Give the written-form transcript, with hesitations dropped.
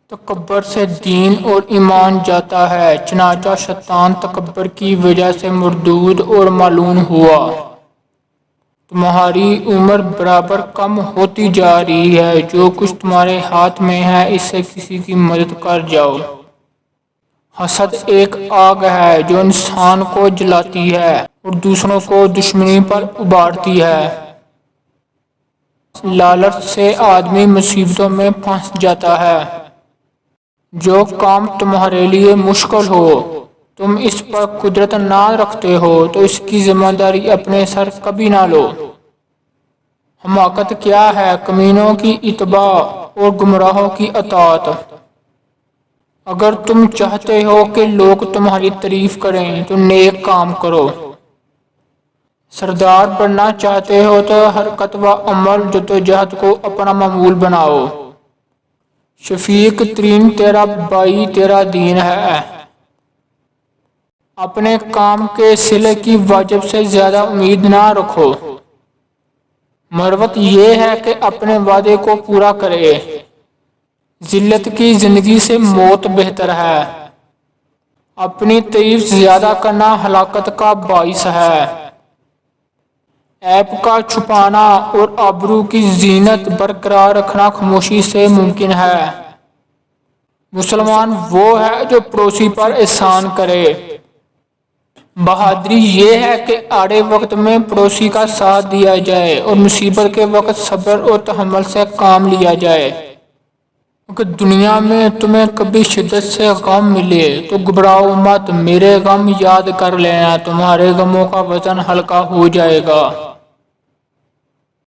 تکبر سے دین اور ایمان جاتا ہے، چنانچہ شیطان تکبر کی وجہ سے مردود اور ملعون ہوا۔ تمہاری عمر برابر کم ہوتی جا رہی ہے، جو کچھ تمہارے ہاتھ میں ہے اس سے کسی کی مدد کر جاؤ۔ حسد ایک آگ ہے جو انسان کو جلاتی ہے اور دوسروں کو دشمنی پر ابھارتی ہے۔ لالچ سے آدمی مصیبتوں میں پھنس جاتا ہے۔ جو کام تمہارے لیے مشکل ہو، تم اس پر قدرت نہ رکھتے ہو تو اس کی ذمہ داری اپنے سر کبھی نہ لو۔ حماقت کیا ہے؟ کمینوں کی اتباع اور گمراہوں کی اطاعت۔ اگر تم چاہتے ہو کہ لوگ تمہاری تعریف کریں تو نیک کام کرو۔ سردار بننا چاہتے ہو تو حرکت و عمل جدوجہد کو اپنا معمول بناؤ۔ شفیق ترین تیرا بھائی تیرا دین ہے۔ اپنے کام کے صلے کی واجب سے زیادہ امید نہ رکھو۔ مروت یہ ہے کہ اپنے وعدے کو پورا کرے۔ ذلت کی زندگی سے موت بہتر ہے۔ اپنی تعریف زیادہ کرنا ہلاکت کا باعث ہے۔ عیب کا چھپانا اور آبرو کی زینت برقرار رکھنا خاموشی سے ممکن ہے۔ مسلمان وہ ہے جو پڑوسی پر احسان کرے۔ بہادری یہ ہے کہ آڑے وقت میں پڑوسی کا ساتھ دیا جائے اور مصیبت کے وقت صبر اور تحمل سے کام لیا جائے۔ اگر دنیا میں تمہیں کبھی شدت سے غم ملے تو گھبراؤ مت، میرے غم یاد کر لینا، تمہارے غموں کا وزن ہلکا ہو جائے گا۔